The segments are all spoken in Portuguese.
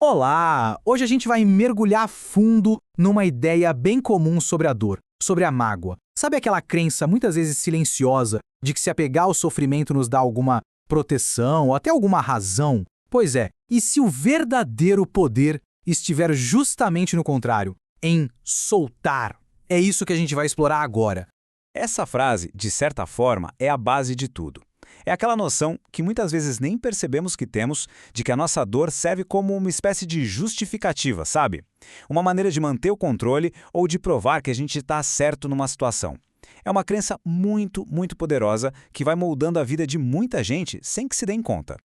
Olá! Hoje a gente vai mergulhar a fundo numa ideia bem comum sobre a dor, sobre a mágoa. Sabe aquela crença muitas vezes silenciosa de que se apegar ao sofrimento nos dá alguma proteção ou até alguma razão? Pois é, e se o verdadeiro poder estiver justamente no contrário, em soltar? É isso que a gente vai explorar agora. Essa frase, de certa forma, é a base de tudo. É aquela noção que muitas vezes nem percebemos que temos de que a nossa dor serve como uma espécie de justificativa, sabe? Uma maneira de manter o controle ou de provar que a gente está certo numa situação. É uma crença muito poderosa que vai moldando a vida de muita gente sem que se deem conta.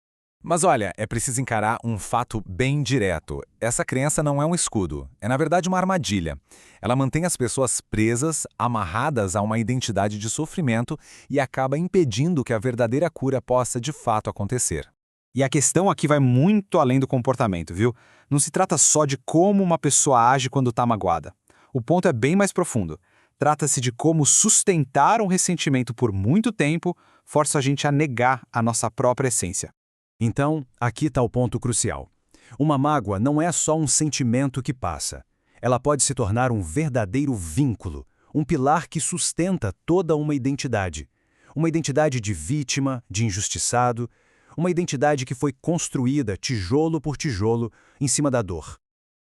Mas olha, é preciso encarar um fato bem direto. Essa crença não é um escudo, é na verdade uma armadilha. Ela mantém as pessoas presas, amarradas a uma identidade de sofrimento e acaba impedindo que a verdadeira cura possa de fato acontecer. E a questão aqui vai muito além do comportamento, viu? Não se trata só de como uma pessoa age quando está magoada. O ponto é bem mais profundo. Trata-se de como sustentar um ressentimento por muito tempo força a gente a negar a nossa própria essência. Então, aqui está o ponto crucial. Uma mágoa não é só um sentimento que passa. Ela pode se tornar um verdadeiro vínculo, um pilar que sustenta toda uma identidade. Uma identidade de vítima, de injustiçado, uma identidade que foi construída tijolo por tijolo em cima da dor.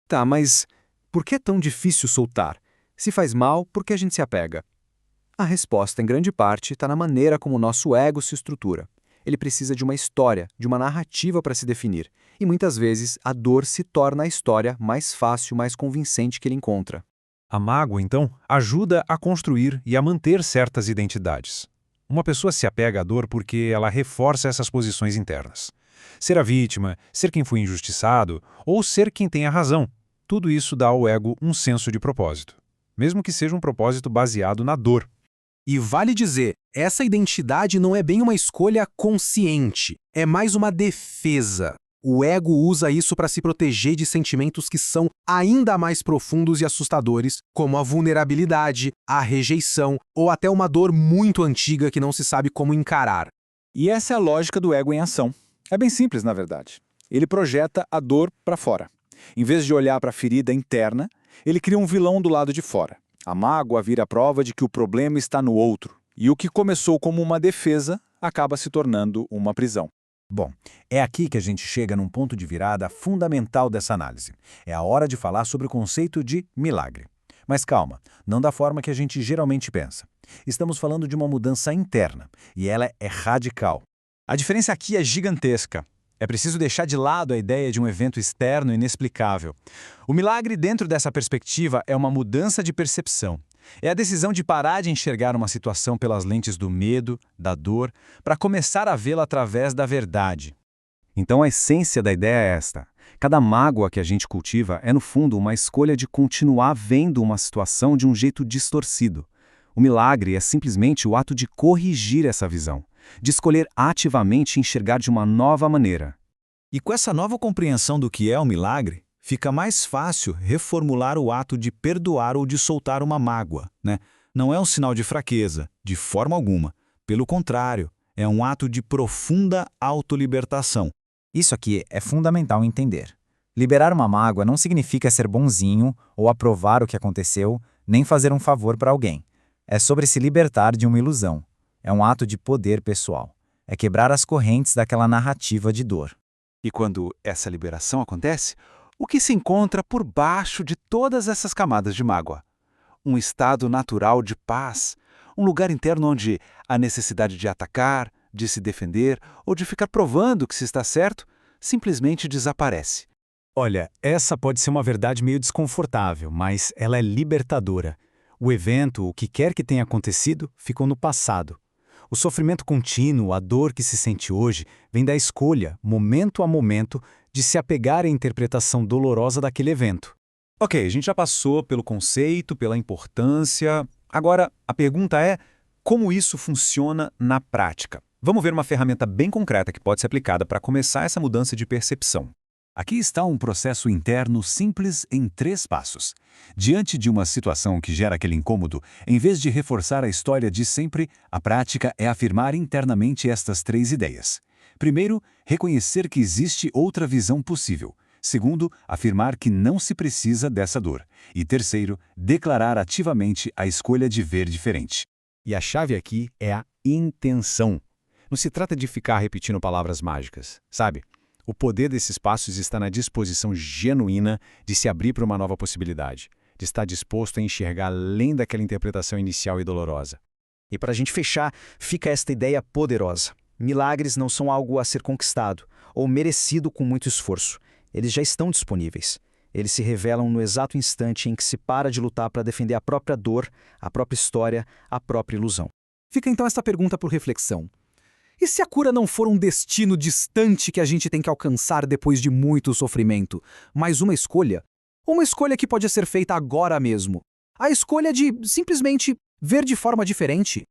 Tá, mas por que é tão difícil soltar? Se faz mal, por que a gente se apega? A resposta, em grande parte, está na maneira como o nosso ego se estrutura. Ele precisa de uma história, de uma narrativa para se definir. E muitas vezes a dor se torna a história mais fácil, mais convincente que ele encontra. A mágoa, então, ajuda a construir e a manter certas identidades. Uma pessoa se apega à dor porque ela reforça essas posições internas. Ser a vítima, ser quem foi injustiçado ou ser quem tem a razão. Tudo isso dá ao ego um senso de propósito, mesmo que seja um propósito baseado na dor. E vale dizer, essa identidade não é bem uma escolha consciente, é mais uma defesa. O ego usa isso para se proteger de sentimentos que são ainda mais profundos e assustadores, como a vulnerabilidade, a rejeição ou até uma dor muito antiga que não se sabe como encarar. E essa é a lógica do ego em ação. É bem simples, na verdade. Ele projeta a dor para fora. Em vez de olhar para a ferida interna, ele cria um vilão do lado de fora. A mágoa vira a prova de que o problema está no outro, e o que começou como uma defesa acaba se tornando uma prisão. Bom, é aqui que a gente chega num ponto de virada fundamental dessa análise. É a hora de falar sobre o conceito de milagre. Mas calma, não da forma que a gente geralmente pensa. Estamos falando de uma mudança interna, e ela é radical. A diferença aqui é gigantesca. É preciso deixar de lado a ideia de um evento externo inexplicável. O milagre, dentro dessa perspectiva, é uma mudança de percepção. É a decisão de parar de enxergar uma situação pelas lentes do medo, da dor, para começar a vê-la através da verdade. Então a essência da ideia é esta. Cada mágoa que a gente cultiva é, no fundo, uma escolha de continuar vendo uma situação de um jeito distorcido. O milagre é simplesmente o ato de corrigir essa visão, de escolher ativamente enxergar de uma nova maneira. E com essa nova compreensão do que é o milagre, fica mais fácil reformular o ato de perdoar ou de soltar uma mágoa, né? Não é um sinal de fraqueza, de forma alguma. Pelo contrário, é um ato de profunda autolibertação. Isso aqui é fundamental entender. Liberar uma mágoa não significa ser bonzinho ou aprovar o que aconteceu, nem fazer um favor para alguém. É sobre se libertar de uma ilusão. É um ato de poder pessoal. É quebrar as correntes daquela narrativa de dor. E quando essa liberação acontece, o que se encontra por baixo de todas essas camadas de mágoa? Um estado natural de paz, um lugar interno onde a necessidade de atacar, de se defender ou de ficar provando que se está certo, simplesmente desaparece. Olha, essa pode ser uma verdade meio desconfortável, mas ela é libertadora. O evento, o que quer que tenha acontecido, ficou no passado. O sofrimento contínuo, a dor que se sente hoje, vem da escolha, momento a momento, de se apegar à interpretação dolorosa daquele evento. Ok, a gente já passou pelo conceito, pela importância. Agora, a pergunta é, como isso funciona na prática? Vamos ver uma ferramenta bem concreta que pode ser aplicada para começar essa mudança de percepção. Aqui está um processo interno simples em 3 passos. Diante de uma situação que gera aquele incômodo, em vez de reforçar a história de sempre, a prática é afirmar internamente estas 3 ideias. Primeiro, reconhecer que existe outra visão possível. Segundo, afirmar que não se precisa dessa dor. E terceiro, declarar ativamente a escolha de ver diferente. E a chave aqui é a intenção. Não se trata de ficar repetindo palavras mágicas, sabe? O poder desses passos está na disposição genuína de se abrir para uma nova possibilidade, de estar disposto a enxergar além daquela interpretação inicial e dolorosa. E para a gente fechar, fica esta ideia poderosa. Milagres não são algo a ser conquistado ou merecido com muito esforço. Eles já estão disponíveis. Eles se revelam no exato instante em que se para de lutar para defender a própria dor, a própria história, a própria ilusão. Fica então esta pergunta por reflexão. E se a cura não for um destino distante que a gente tem que alcançar depois de muito sofrimento, mas uma escolha? Uma escolha que pode ser feita agora mesmo. A escolha de, simplesmente, ver de forma diferente.